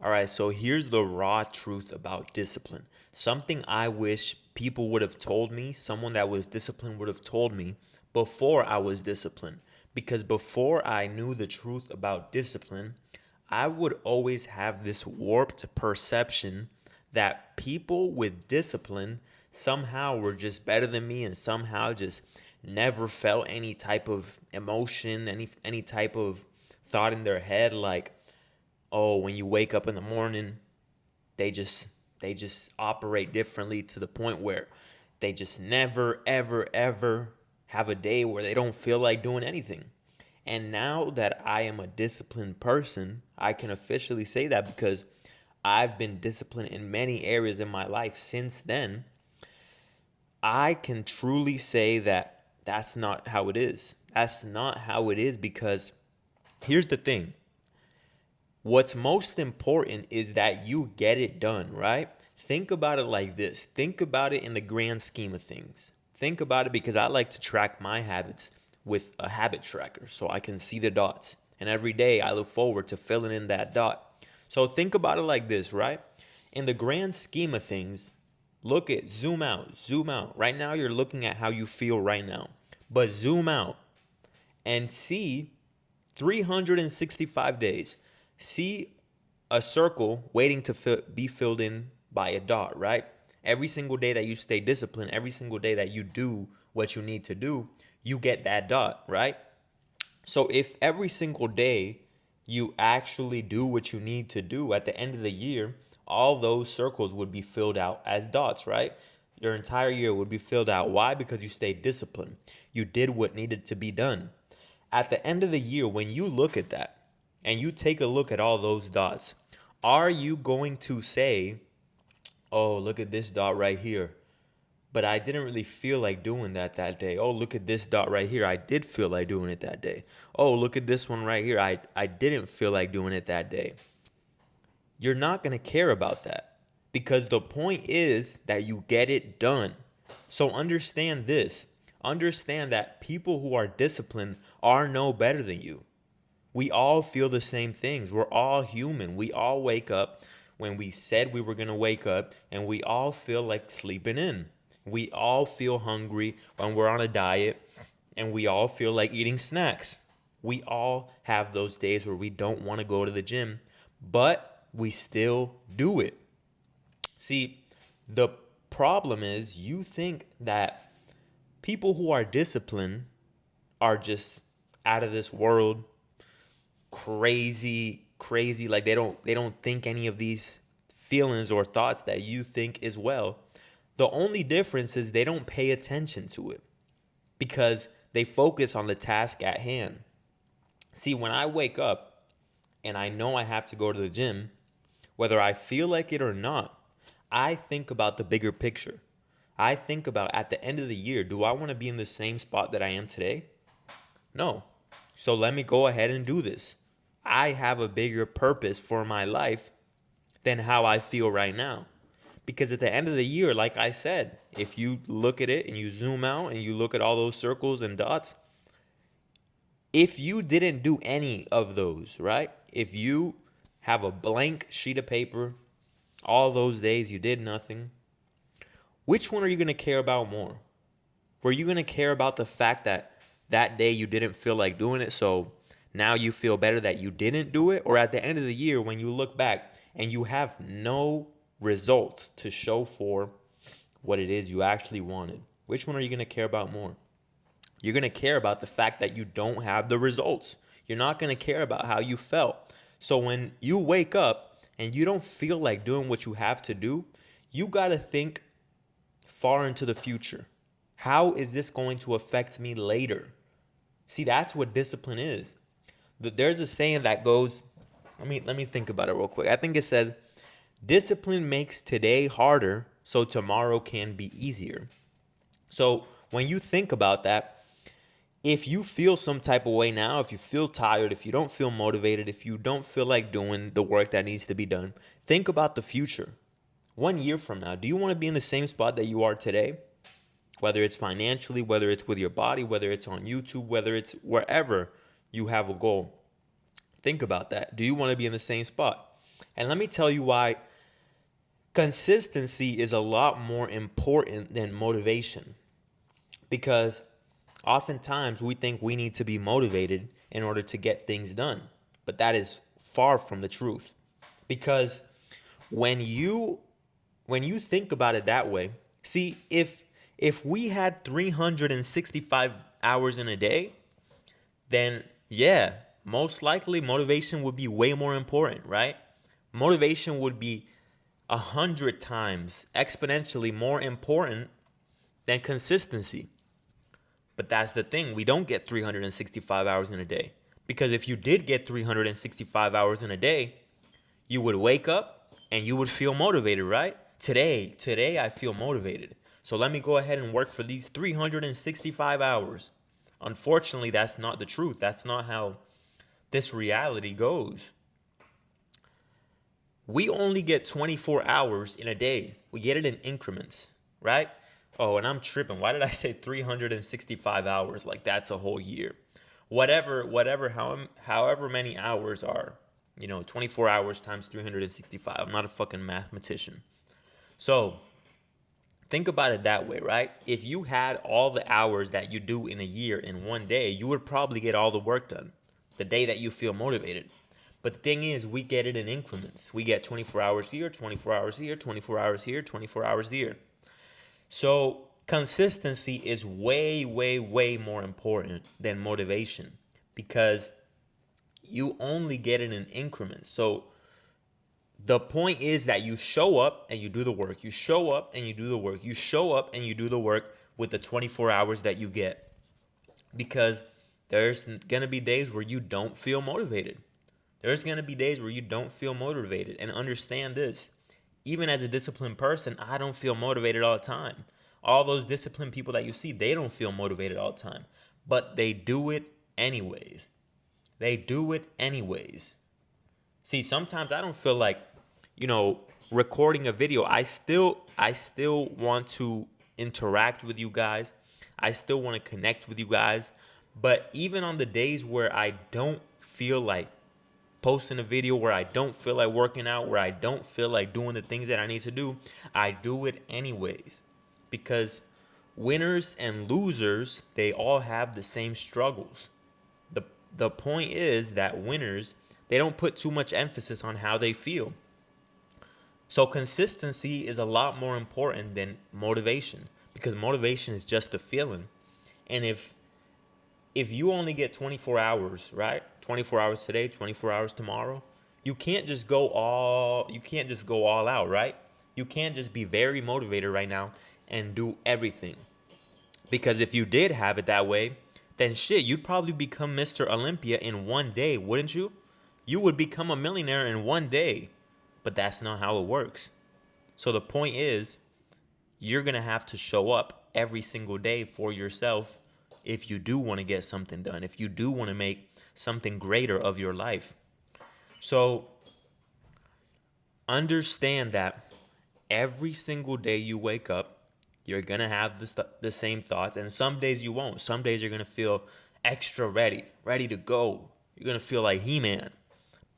All right, so here's the raw truth about discipline. Something I wish people would have told me, someone that was disciplined would have told me before I was disciplined. Because before I knew the truth about discipline, I would always have this warped perception that people with discipline somehow were just better than me and somehow just never felt any type of emotion, any type of thought in their head like, oh, when you wake up in the morning, they just they just operate differently to the point where they just never ever have a day where they don't feel like doing anything. And now that I am a disciplined person, I can officially say that because I've been disciplined in many areas in my life since then. I can truly say that that's not how it is. That's not how it is because here's the thing. What's most important is that you get it done, right? Think about it like this. Think about it in the grand scheme of things. Think about it because I like to track my habits with a habit tracker so I can see the dots. And every day I look forward to filling in that dot. So think about it like this, right? In the grand scheme of things, look at, zoom out, zoom out. Right now you're looking at how you feel right now. But zoom out and see 365 days. See a circle waiting to be filled in by a dot, right? Every single day that you stay disciplined, every single day that you do what you need to do, you get that dot, right? So if every single day you actually do what you need to do at the end of the year, all those circles would be filled out as dots, right? Your entire year would be filled out. Why? Because you stayed disciplined. You did what needed to be done. At the end of the year, when you look at that and you take a look at all those dots, are you going to say, oh, look at this dot right here, but I didn't really feel like doing that day. Oh, look at this dot right here. I did feel like doing it that day. Oh, look at this one right here. I didn't feel like doing it that day. You're not going to care about that because the point is that you get it done. So understand this. Understand that people who are disciplined are no better than you. We all feel the same things. We're all human. We all wake up when we said we were going to wake up, and we all feel like sleeping in. We all feel hungry when we're on a diet, and we all feel like eating snacks. We all have those days where we don't want to go to the gym, but we still do it. See, the problem is you think that people who are disciplined are just out of this world, crazy, like they don't think any of these feelings or thoughts that you think as well. The only difference is they don't pay attention to it because they focus on the task at hand. See, when I wake up and I know I have to go to the gym, whether I feel like it or not, I think about the bigger picture. I think about at the end of the year, do I want to be in the same spot that I am today? No. So let me go ahead and do this. I have a bigger purpose for my life than how I feel right now. Because at the end of the year, like I said, if you look at it and you zoom out and you look at all those circles and dots, if you didn't do any of those, right? If you have a blank sheet of paper, all those days you did nothing, which one are you going to care about more? Were you going to care about the fact that that day you didn't feel like doing it, so now you feel better that you didn't do it? Or at the end of the year, when you look back and you have no results to show for what it is you actually wanted, which one are you going to care about more? You're going to care about the fact that you don't have the results. You're not going to care about how you felt. So when you wake up and you don't feel like doing what you have to do, you got to think far into the future. How is this going to affect me later? See, that's what discipline is. There's a saying that goes, let me think about it real quick. I think it says, discipline makes today harder so tomorrow can be easier. So when you think about that, if you feel some type of way now, if you feel tired, if you don't feel motivated, if you don't feel like doing the work that needs to be done, think about the future. 1 year from now, do you want to be in the same spot that you are today? Whether it's financially, whether it's with your body, whether it's on YouTube, whether it's wherever you have a goal. Think about that. Do you want to be in the same spot? And let me tell you why consistency is a lot more important than motivation. Because oftentimes we think we need to be motivated in order to get things done. But that is far from the truth. Because when you when you think about it that way, see, if we had 365 hours in a day, then yeah, most likely motivation would be way more important, right? Motivation would be 100 times exponentially more important than consistency. But that's the thing. We don't get 365 hours in a day. Because if you did get 365 hours in a day, you would wake up and you would feel motivated, right? Today I feel motivated. So let me go ahead and work for these 365 hours. Unfortunately, that's not the truth. That's not how this reality goes. We only get 24 hours in a day. We get it in increments, right? Oh, and I'm tripping. Why did I say 365 hours? Like that's a whole year. However many hours are, 24 hours times 365. I'm not a fucking mathematician. So think about it that way, right? If you had all the hours that you do in a year in one day, you would probably get all the work done the day that you feel motivated. But the thing is, we get it in increments. We get 24 hours here, 24 hours here, 24 hours here, 24 hours here. So consistency is way, way, way more important than motivation because you only get it in increments. So the point is that you show up and you do the work. You show up and you do the work. You show up and you do the work with the 24 hours that you get. Because there's going to be days where you don't feel motivated. There's going to be days where you don't feel motivated. And understand this. Even as a disciplined person, I don't feel motivated all the time. All those disciplined people that you see, they don't feel motivated all the time. But they do it anyways. They do it anyways. See, sometimes I don't feel like, you know, recording a video. I still want to interact with you guys. I still want to connect with you guys. But even on the days where I don't feel like posting a video, where I don't feel like working out, where I don't feel like doing the things that I need to do, I do it anyways. Because winners and losers, they all have the same struggles. The the point is that winners, they don't put too much emphasis on how they feel. So consistency is a lot more important than motivation because motivation is just a feeling. And if you only get 24 hours, right? 24 hours today, 24 hours tomorrow, you can't just go all out, right? You can't just be very motivated right now and do everything. Because if you did have it that way, then shit, you'd probably become Mr. Olympia in one day, wouldn't you? You would become a millionaire in one day. But that's not how it works. So the point is, you're going to have to show up every single day for yourself if you do want to get something done, if you do want to make something greater of your life. So understand that every single day you wake up, you're going to have the same thoughts. And some days you won't. Some days you're going to feel extra ready to go. You're going to feel like He-Man.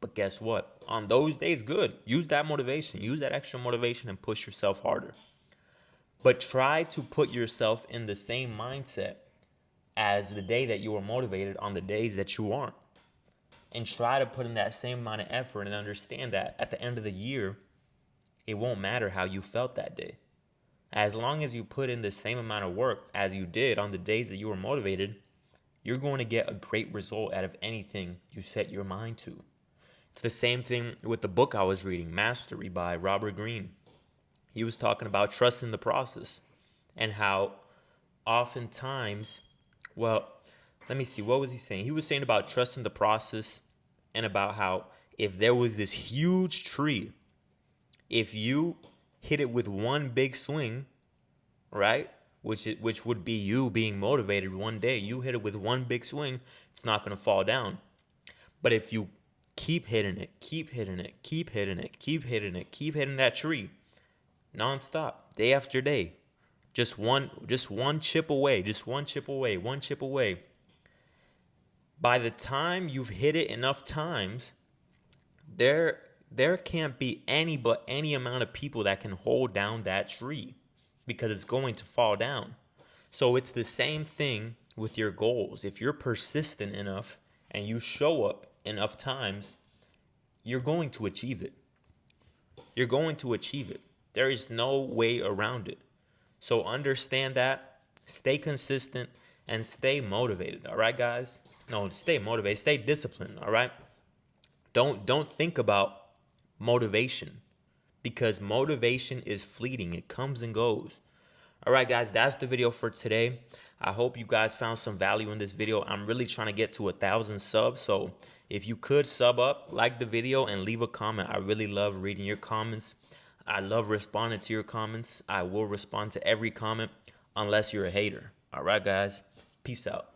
But guess what? On those days, good. Use that motivation. Use that extra motivation and push yourself harder. But try to put yourself in the same mindset as the day that you were motivated on the days that you aren't. And try to put in that same amount of effort and understand that at the end of the year, it won't matter how you felt that day. As long as you put in the same amount of work as you did on the days that you were motivated, you're going to get a great result out of anything you set your mind to. It's the same thing with the book I was reading, Mastery by Robert Greene. He was talking about trusting the process and how oftentimes, well, let me see, what was he saying? He was saying about trusting the process and about how if there was this huge tree, if you hit it with one big swing, right? Which would be you being motivated one day. You hit it with one big swing, it's not going to fall down. But if you keep hitting it, keep hitting it, keep hitting it, keep hitting it, keep hitting that tree nonstop, day after day, just one chip away, just one chip away, one chip away. By the time you've hit it enough times, there there can't be any amount of people that can hold down that tree because it's going to fall down. So it's the same thing with your goals. If you're persistent enough and you show up enough times, you're going to achieve it. You're going to achieve it. There is no way around it. So understand that, stay consistent, and stay motivated. All right, guys? No, stay motivated, stay disciplined. All right? Don't think about motivation because motivation is fleeting. It comes and goes. All right, guys, that's the video for today. I hope you guys found some value in this video. I'm really trying to get to 1,000 subs. So if you could sub up, like the video, and leave a comment. I really love reading your comments. I love responding to your comments. I will respond to every comment unless you're a hater. All right, guys. Peace out.